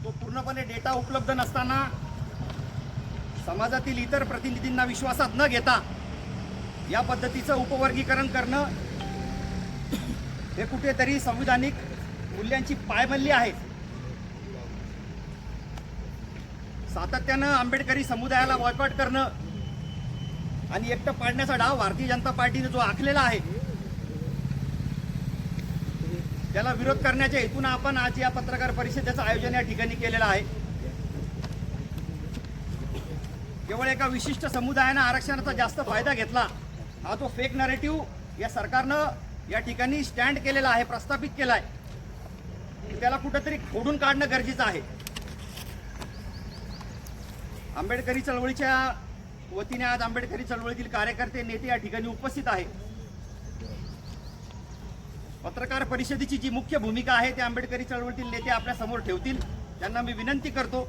तो पूर्णपणे डेटा उपलब्ध नसताना समाजातील इतर प्रतिनिधींना विश्वासात न घेता या पद्धतीचं उपवर्गीकरण करणं हे कुठेतरी संविधानिक मूल्यांची पायमल्ली आहे। सातत्यानं आंबेडकरी समुदायाला बॉयकॉट करणं आणि एकटं पाडण्याचा डाव भारतीय जनता पार्टीने जो आखलेला आहे त्याला विरोध करण्याच्या हेतून आपण आज या पत्रकार परिषदेचं आयोजन या ठिकाणी केलेलं आहे। केवळ एका विशिष्ट समुदायानं आरक्षणाचा जास्त फायदा घेतला हा तो फेक नरेटिव्ह या सरकारनं या ठिकाणी स्टँड केलेला आहे, प्रस्थापित केला आहे, त्याला कुठेतरी खोडून काढणं गरजेचं आहे। आंबेडकरी चळवळीच्या वतीने आज आंबेडकरी चळवळीतील कार्यकर्ते नेते या ठिकाणी उपस्थित आहेत। पत्रकार परिषदेची जी मुख्य भूमिका आहे ते आंबेडकरी चळवळीतील नेते आपल्या समोर ठेवतील। त्यांना मी विनंती करतो।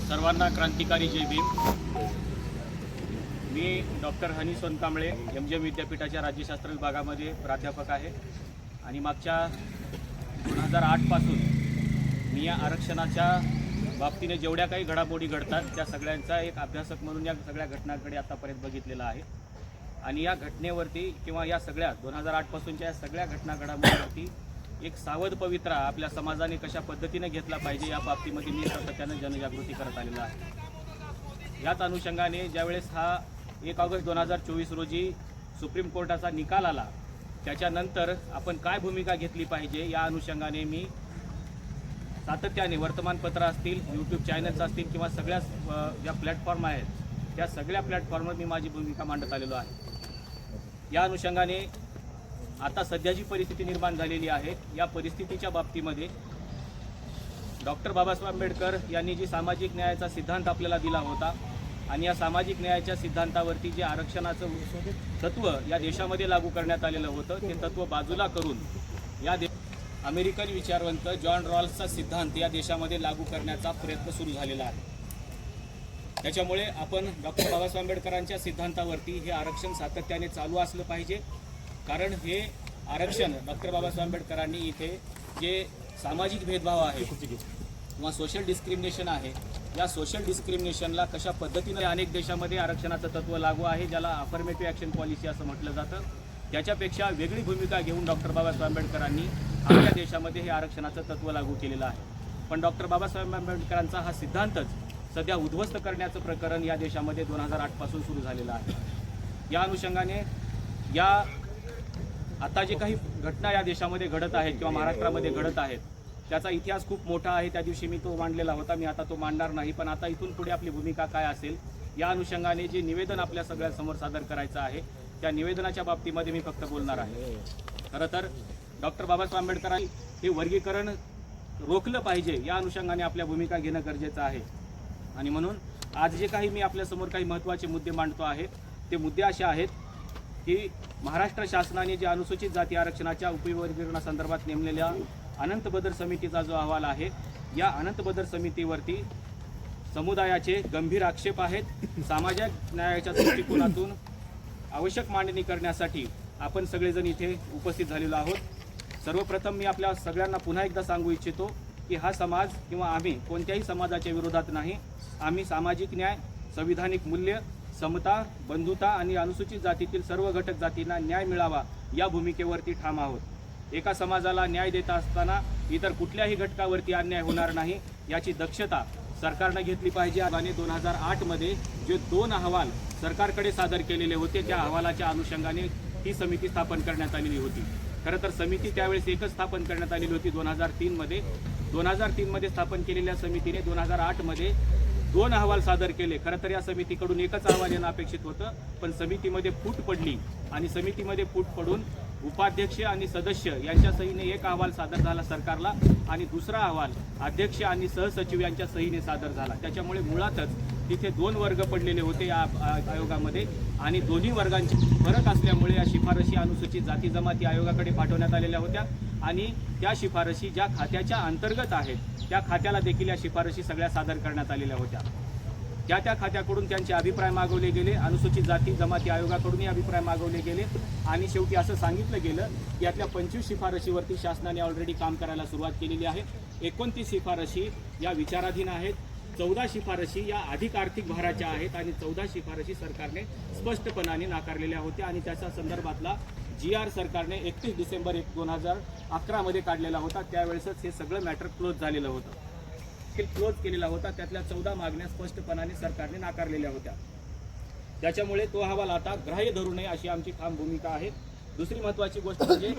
सर्वांना क्रांतिकारी जय भीम। मी डॉक्टर हनी सोनकांबळे एमजीएम विद्यापीठाच्या राज्यशास्त्र विभागामध्ये प्राध्यापक आहे आणि मागच्या 2008 पासून मी या आरक्षणाच्या बाबतीने जेवढ्या काही घडामोडी घडतात त्या सगळ्यांचा एक अभ्यासक म्हणून या सगळ्या घटनांकडे आतापर्यंत बघितलेला आहे आणि या घटनेवरती किंवा या सगळ्या 2008 पासूनच्या या सगळ्या घटना घडामोडीवरती एक सावध पवित्रा आपल्या समाजाने कशा पद्धतीने घेतला पाहिजे या बाबतीमध्ये मी सातत्याने जनजागृती करत आलेला आहे। याच अनुषंगाने ज्यावेळेस हा 1 ऑगस्ट 2024 रोजी सुप्रीम कोर्टाचा निकाल आला त्याच्यानंतर आपण काय भूमिका घेतली पाहिजे या अनुषंगाने मी सातत्याने वर्तमानपत्र असतील, यूट्यूब चॅनल्स असतील किंवा सगळ्या ज्या प्लॅटफॉर्म आहेत त्या सगळ्या प्लॅटफॉर्मवर मी माझी भूमिका मांडत आलेलो आहे। या अनुषंगाने आता सध्या जी परिस्थिती निर्माण झालेली आहे या परिस्थितीच्या बाबतीमध्ये डॉक्टर बाबासाहेब आंबेडकर यांनी जी सामाजिक न्यायाचा सिद्धांत आपल्याला दिला होता आणि या सामाजिक न्यायाच्या सिद्धांतावरती जे आरक्षणाचं तत्त्व या देशामध्ये लागू करण्यात आलेलं होतं ते तत्त्व बाजूला करून या अमेरिकन विचारवंत जॉन रॉल्सचा सिद्धांत या देशामध्ये लागू करण्याचा प्रयत्न सुरू झालेला आहे। त्याच्यामुळे आपण डॉक्टर बाबासाहेब आंबेडकरांच्या सिद्धांतावरती हे आरक्षण सातत्याने चालू असलं पाहिजे, कारण हे आरक्षण डॉक्टर बाबासाहेब आंबेडकरांनी इथे जे सामाजिक भेदभाव आहे किंवा सोशल डिस्क्रिमिनेशन आहे या सोशल डिस्क्रिमिनेशनला कशा पद्धतीने अनेक देशामध्ये आरक्षणाचं तत्त्व लागू आहे ज्याला अफर्मेटिव्ह ॲक्शन पॉलिसी असं म्हटलं जातं, त्याच्यापेक्षा वेगळी भूमिका घेऊन डॉक्टर बाबासाहेब आंबेडकरांनी आपल्या देशामध्ये हे आरक्षणाचं तत्त्व लागू केलेलं आहे। पण डॉक्टर बाबासाहेब आंबेडकरांचा हा सिद्धांतच सध्या उद्ध्वस्त करण्याचं प्रकरण या देशामध्ये 2008 पासून सुरू झालेलं आहे। या अनुषंगाने या आता जे काही घटना या देशामध्ये घडत आहेत किंवा महाराष्ट्रामध्ये घडत आहेत त्याचा इतिहास खूप मोठा आहे। त्या दिवशी मी तो मांडलेला होता, मी आता तो मांडणार नाही, पण आता इथून पुढे आपली भूमिका काय असेल या अनुषंगाने जे निवेदन आपल्या सगळ्यांसमोर सादर करायचं आहे त्या निवेदनाच्या बाबतीमध्ये मी फक्त बोलणार आहे। खरं तर डॉक्टर बाबासाहेब आंबेडकरांनी हे वर्गीकरण रोखलं पाहिजे या अनुषंगाने आपल्या भूमिका घेणं गरजेचं आहे आणि म्हणून आज जे काही मी आपल्यासमोर काही महत्त्वाचे मुद्दे मांडतो आहे ते मुद्दे असे आहेत की महाराष्ट्र शासनाने जे अनुसूचित जाती आरक्षणाच्या उपवर्गीकरणासंदर्भात नेमलेल्या अनंत बदर समितीचा जो अहवाल आहे या अनंत बदर समितीवरती समुदायाचे गंभीर आक्षेप आहेत। सामाजिक न्यायाच्या दृष्टिकोनातून आवश्यक मांडणी करण्यासाठी आपण सगळेजण इथे उपस्थित झालेलो आहोत। सर्वप्रथम मी आपल्या सगळ्यांना पुन्हा एकदा सांगू इच्छितो की हा समाज किंवा आम्ही कोणत्याही समाजाच्या विरोधात नाही। आम्ही सामाजिक न्याय, संविधानिक मूल्य, समता, बंधुता आणि अनुसूचित जातीतील सर्व घटक जातींना न्याय मिळावा या भूमिकेवरती ठाम आहोत। एका समाजाला न्याय देत असताना इतर कुठल्याही घटकावरती अन्याय होणार नाही याची दक्षता सरकारनं घेतली पाहिजे। आणि 2008 मध्ये जे 2 अहवाल सरकारकडे सादर केलेले होते त्या अहवालाच्या अनुषंगाने ही समिती स्थापन करण्यात आलेली होती। खरं तर समिती त्यावेळेस एकच स्थापन करण्यात आलेली होती 2003 मध्ये। 2003 मध्ये स्थापन केलेल्या समितीने 2008 मध्ये 2 अहवाल सादर केले। खरं तर या समितीकडून एकच अहवाल येणं अपेक्षित होतं, पण समितीमध्ये फूट पडली आणि समितीमध्ये फूट पडून उपाध्यक्ष आणि सदस्य यांच्या सहीने एक अहवाल सादर झाला सरकारला आणि दुसरा अहवाल अध्यक्ष आणि सहसचिव यांच्या सहीने सादर झाला। त्याच्यामुळे मुळातच तिथे 2 वर्ग पडलेले होते या आयोगामध्ये आणि दोन्ही वर्गांची फरक असल्यामुळे या शिफारशी अनुसूचित जाती जमाती आयोगाकडे पाठवण्यात आलेल्या होत्या आणि त्या शिफारशी ज्या खात्याच्या अंतर्गत आहेत त्या खात्याला देखील या शिफारशी सगळ्या सादर करण्यात आलेल्या होत्या। त्या खात्याकडून त्यांचे अभिप्राय मागवले गेले, अनुसूचित जाती जमाती आयोगाकडूनही अभिप्राय मागवले गेले आणि शेवटी असं सांगितलं गेलं की यातल्या 25 शिफारशीवरती शासनाने ऑलरेडी काम करायला सुरुवात केलेली आहे. 29 शिफारशी या विचाराधीन आहेत, 14 शिफारशी या अधिक आर्थिक भाराच्या आहेत आणि 14 शिफारशी सरकारने स्पष्टपणाने नाकारलेल्या होत्या आणि त्याच्या संदर्भातला GR सरकारने 31 डिसेंबर 2011 मध्ये काढलेला होता. त्यावेळेसच हे सगळं मॅटर क्लोज झालेलं होतं, क्लोज केलेला होता. त्यातल्या 14 मागण्या स्पष्टपणाने सरकारने नाकारलेल्या होत्या. त्याच्यामुळे तो अहवाल आता ग्राह्य धरू नये अशी आमची ठाम भूमिका आहे. दुसरी महत्त्वाची गोष्ट म्हणजे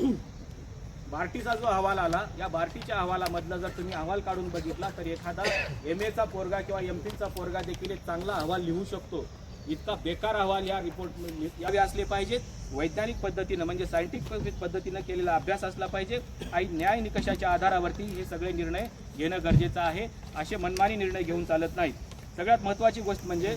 भारतीचा जो अहवाल आला, या भारतीच्या अहवालामधला जर तुम्ही अहवाल काढून बघितला तर एखादा MA चा पोरगा किंवा MPhilचा पोरगा देखील एक चांगला अहवाल लिहू शकतो. इतका बेकार अहवाल या रिपोर्ट यावे असले पाहिजेत. वैज्ञानिक पद्धतीनं म्हणजे सायंटिफिक पद्धतीनं केलेला अभ्यास असला पाहिजे आणि न्याय निकषाच्या आधारावरती हे सगळे निर्णय घेणं गरजेचं आहे. असे मनमानी निर्णय घेऊन चालत नाहीत. सगळ्यात महत्त्वाची गोष्ट म्हणजे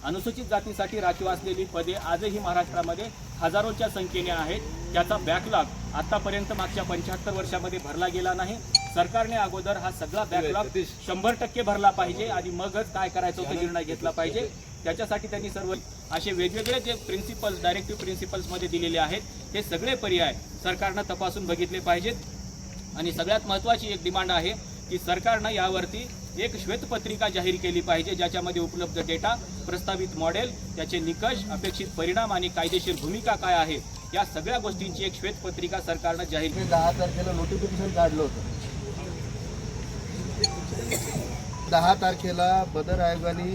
अनुसूचित जातीसाठी राखीव असलेली पदे आजही महाराष्ट्रामध्ये हजारोच्या संख्येने आहेत. त्याचा बॅकलॉग आतापर्यंत मागच्या 75 वर्षामध्ये भरला गेला नाही. सरकारने अगोदर हा सगळा बॅकलॉग 100% भरला पाहिजे आणि मगच काय करायचं तो निर्णय घेतला पाहिजे. त्याच्यासाठी त्यांनी सर्व असे वेगवेगळे जे प्रिन्सिपल्स डायरेक्टिव्ह प्रिन्सिपल्समध्ये दिलेले आहेत हे सगळे पर्याय सरकारनं तपासून बघितले पाहिजेत. आणि सगळ्यात महत्त्वाची एक डिमांड आहे की सरकारनं यावरती एक श्वेतपत्रिका जाहीर केली पाहिजे, ज्याच्यामध्ये उपलब्ध डेटा, प्रस्तावित मॉडेल, त्याचे निकष, अपेक्षित परिणाम आणि कायदेशीर भूमिका काय आहे या सगळ्या गोष्टींची एक श्वेतपत्रिका सरकारनं जाहीर केली. 10 तारखेला नोटिफिकेशन काढलं होतं. 10 तारखेला बदर आयोगाने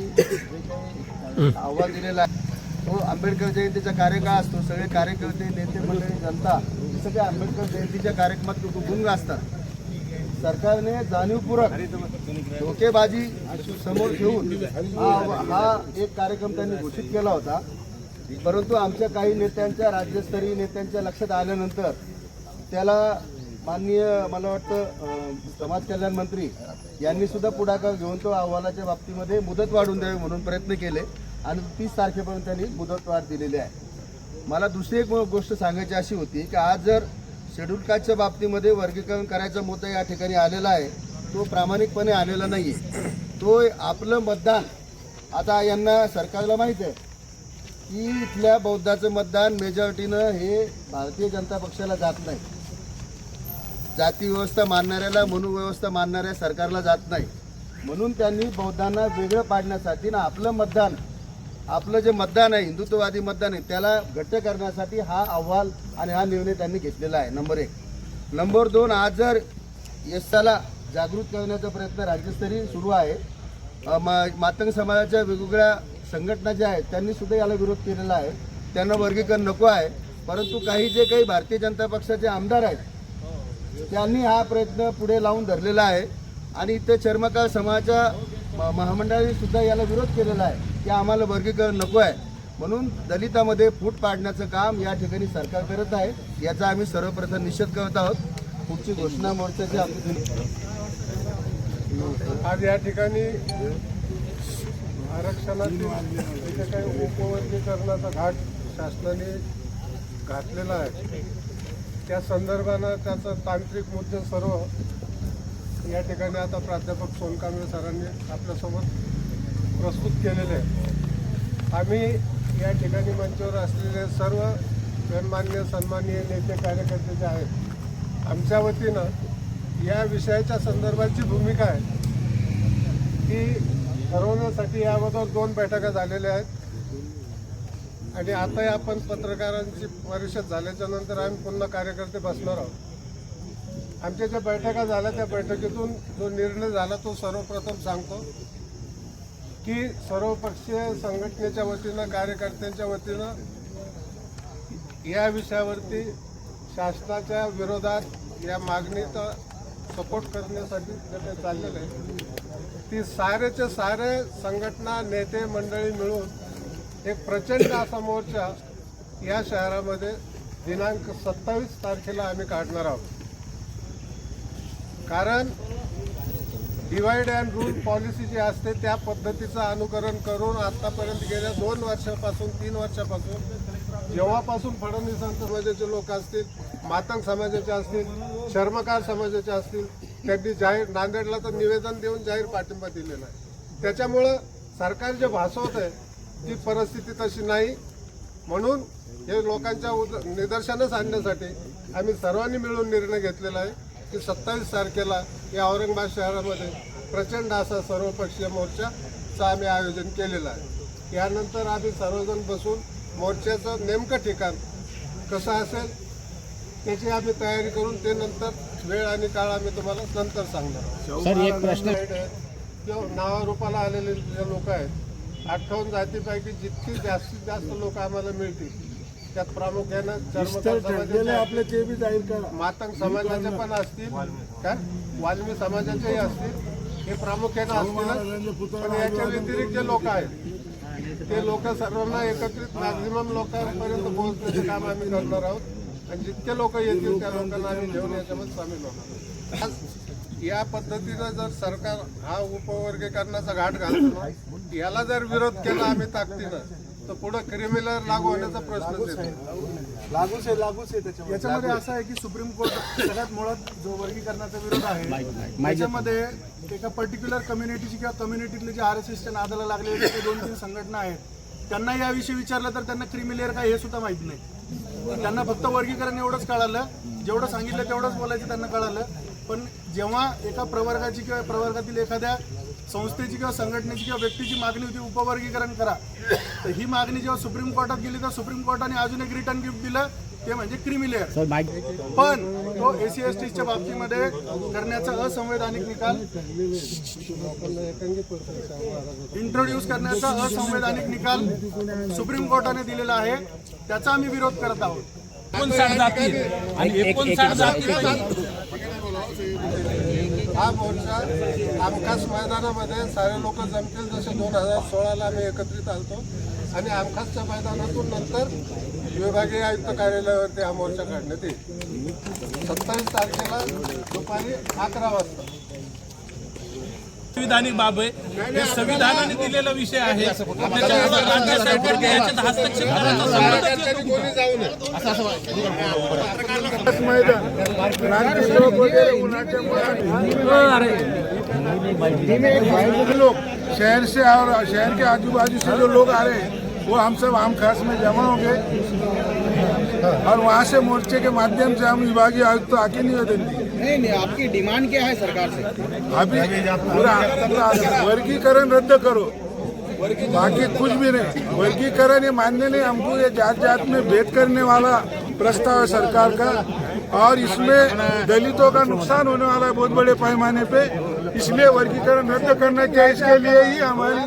अहवाल दिलेला आहे तो आंबेडकर जयंतीचा कार्यकाळ असतो. सगळे कार्यकर्ते, नेते मंडळी, जनता सगळे आंबेडकर जयंतीच्या कार्यक्रमात गुंग असतात. सरकारने जाणीवपूर्वक धोकेबाजी समोर ठेवून हा एक कार्यक्रम त्यांनी घोषित केला होता. परंतु आमच्या काही नेत्यांच्या, राज्यस्तरीय नेत्यांच्या लक्षात आल्यानंतर त्याला माननीय मला वाटतं समाज कल्याण मंत्री यांनी सुद्धा पुढाकार घेऊन तो अहवालाच्या बाबतीमध्ये मुदत वाढवून द्यावी म्हणून प्रयत्न केले आणि 30 तारखेपर्यंत त्यांनी मुदतवाढ दिलेली आहे. मला दुसरी एक गोष्ट सांगायची अशी होती की आज जर शेड्यूल कास्टच्या बाबतीमध्ये वर्गीकरण करायचा मुद्दा या ठिकाणी आलेला आहे, तो प्रामाणिकपणे आलेला नाही आहे. तो आपलं मतदान, आता यांना सरकारला माहीत आहे की इथल्या बौद्धाचं मतदान मेजॉरिटीनं हे भारतीय जनता पक्षाला जात नाही. जाती व्यवस्था मानणाऱ्याला, मनुव्यवस्था मानणाऱ्या सरकारला जात नाही. म्हणून त्यांनी बौद्धांना वेगळं पाडण्यासाठी ना आपलं मतदान, आपलं जे मतदान आहे, हिंदुत्ववादी मतदान आहे, त्याला घट्ट करण्यासाठी हा अहवाल आणि हा निर्णय त्यांनी घेतलेला आहे. नंबर 1. नंबर 2, आज जर यशाला जागृत करण्याचा प्रयत्न राज्यस्तरीय सुरू आहे. मातंग समाजाच्या वेगवेगळ्या संघटना ज्या आहेत त्यांनी सुद्धा याला विरोध केलेला आहे. त्यांना वर्गीकरण नको आहे. परंतु काही भारतीय जनता पक्षाचे आमदार आहेत त्यांनी हा प्रयत्न पुढे लावून धरलेला आहे आणि इथे चर्मकार समाजाच्या महामंडळाने सुद्धा याला विरोध केलेला आहे की आम्हाला वर्गीकरण नको आहे. म्हणून दलितामध्ये फूट पाडण्याचं काम या ठिकाणी सरकार करत आहे. याचा आम्ही सर्वप्रथम निषेध करत आहोत. पुढची घोषणा मोर्चाची आज या ठिकाणी आरक्षणातील जे काही उपवर्गीकरणाचा घाट शासनाने घातलेला आहे त्या संदर्भानं त्याचं तांत्रिक मुद्दे सर्व या ठिकाणी आता प्राध्यापक सोनकांबळे सरांनी आपल्यासोबत प्रस्तुत केलेले आहे. आम्ही या ठिकाणी मंचावर असलेले सर्व गणमान्य सन्माननीय नेते कार्यकर्ते जे आहेत, आमच्या वतीनं या विषयाच्या संदर्भाची भूमिका आहे की ठरवण्यासाठी याबद्दल 2 बैठका झालेल्या आहेत आणि आताही आपण पत्रकारांची परिषद झाल्याच्या नंतर आम्ही पुन्हा कार्यकर्ते बसणार आहोत. आमच्या ज्या बैठका झाल्या त्या बैठकीतून जो निर्णय झाला तो सर्वप्रथम सांगतो की सर्वपक्षीय संघटनेच्या वतीनं, कार्यकर्त्यांच्या वतीनं या विषयावरती शासनाच्या विरोधात या मागणीचा सपोर्ट करण्यासाठी जे काही चाललेलं आहे ती सारेचे सारे संघटना, नेते मंडळी मिळून एक प्रचंड असा मोर्चा या शहरामध्ये दिनांक 27 तारखेला आम्ही काढणार आहोत. कारण डिवाइड अँड रूल पॉलिसी जी असते त्या पद्धतीचं अनुकरण करून आतापर्यंत गेल्या 2 वर्षापासून 3 वर्षापासून जेव्हापासून फडणवीसांच्या समाजाचे लोक असतील, मातंग समाजाचे असतील, चर्मकार समाजाचे असतील, त्यांनी जाहीर नांदेडला तर निवेदन देऊन जाहीर पाठिंबा दिलेला आहे. त्याच्यामुळं सरकार जे भासवत आहे ती परिस्थिती तशी नाही. म्हणून हे लोकांच्या निदर्शनास आणण्यासाठी आम्ही सर्वांनी मिळून निर्णय घेतलेला आहे की 27 तारखेला या औरंगाबाद शहरामध्ये प्रचंड असा सर्वपक्षीय मोर्चाचं आम्ही आयोजन केलेलं आहे. यानंतर आम्ही सर्वजण बसून मोर्चाचं नेमकं ठिकाण कसं असेल त्याची आम्ही तयारी करून ते नंतर वेळ आणि काळ आम्ही तुम्हाला नंतर सांगणार. सर एक प्रश्न किंवा नावारूपाला आलेले जे लोक आहेत 58 जातीपैकी जितकी जास्तीत जास्त लोक आम्हाला मिळतील त्यात प्रामुख्यानं चर्मकार समाजाचे, मातंग समाजाचे पण असतील, काय वाल्मी समाजाचेही असतील, हे प्रामुख्यानं असतील. पण याच्या व्यतिरिक्त जे लोक आहेत ते लोक सर्वांना एकत्रित मॅक्झिमम लोकांपर्यंत पोहोचण्याचं काम आम्ही करणार आहोत आणि जितके लोक येतील त्या लोकांना आम्ही घेऊन याच्यामध्ये सामील होणार. आज या पद्धतीनं जर सरकार हा उपवर्गीकरणाचा घाट घालतो याला जर विरोध केला आम्ही ताकदीनं तर पुढे क्रिमिनल लागू होण्याचा प्रश्नच येतो. लागूच आहे त्याच्यामध्ये असं आहे की सुप्रीम कोर्ट सगळ्यात मुळात जो वर्गीकरणाचा विरोध आहे त्याच्यामध्ये एका पर्टिक्युलर कम्युनिटीची किंवा कम्युनिटीतले जे RSSच्या नादाला लागलेले जे 2-3 संघटना आहेत त्यांना याविषयी विचारलं तर त्यांना क्रिमिलेअर काय हे सुद्धा माहिती नाही. त्यांना फक्त वर्गीकरण एवढंच कळालं, जेवढं सांगितलं तेवढंच बोलायचं त्यांना कळालं. पण जेव्हा एका प्रवर्गाची किंवा प्रवर्गातील एखाद्या संस्थेची किंवा संघटनेची किंवा व्यक्तीची मागणी होती उपवर्गीकरण करा, तर ही मागणी जेव्हा सुप्रीम कोर्टात गेली तर सुप्रीम कोर्टाने अजून एक रिटर्न गिफ्ट दिलं ते म्हणजे क्रिमिलेअर. पण तो SC/STच्या बाबतीमध्ये करण्याचा असंवैधानिक निकाल इंट्रोड्यूस करण्याचा असंवैधानिक निकाल सुप्रीम कोर्टाने दिलेला आहे. त्याचा आम्ही विरोध करत आहोत. हा मोर्चा आमखास मैदानामध्ये सारे लोक जमतील जसे 2016ला आम्ही एकत्रित आलतो आणि आमखासच्या मैदानातून नंतर विभागीय आयुक्त कार्यालयावरती हा मोर्चा काढण्यात येईल. 27 तारखेला दुपारी 11 वाजता. संविधानिक बाब आहे, हे संविधानाने दिलेला विषय आहे. त्याच्यामुळे राज्य सरकारने याच्यात हस्तक्षेप करायचा संबंधच येतो कुठं? लोग शहर से और शहर के आजू बाजू से जो लोग आ रहे हैं वो हम सब आम खास में जमा होंगे और वहाँ से मोर्चे के माध्यम से हम विभागीय आयुक्त तो आके निवेदन देंगे. नहीं, आपकी डिमांड क्या है सरकार से? अभी पूरा वर्गीकरण रद्द करो, बाकी कुछ भी नहीं. वर्गीकरण ये मान्य नहीं हमको. ये जात जात में भेद करने वाला प्रस्ताव है सरकार का और इसमें दलितों का नुकसान होने वाला है बहुत बड़े पैमाने पे. इसलिए वर्गीकरण रद्द करना चाहिए. इसके लिए ही हमारी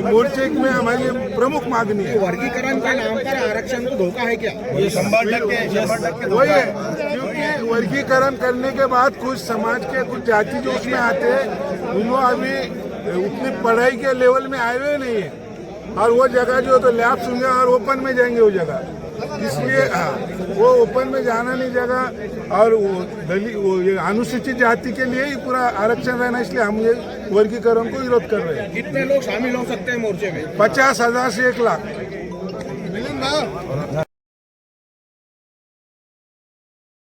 मोर्चे में हमारी प्रमुख मांगनी है. वर्गीकरण के नाम पर आरक्षण को धोखा है क्या? ये 100% वही है, क्योंकि वर्गीकरण करने के बाद कुछ समाज के कुछ जाति जो उसमें आते हैं उन्होंने अभी उतनी पढ़ाई के लेवल में आए हुए नहीं है और वो जगह जो तो लैब्स होंगे और ओपन में जाएंगे वो जगह. इसलिए वो ओपन में जाना नहीं जगह और वो ये अनुसूचित जाति के लिए ही पूरा आरक्षण रहना. इसलिए हम ये वर्गीकरण को विरोध कर रहे हैं. कितने लोग शामिल हो सकते हैं मोर्चे में? 50,000 से 1 लाख.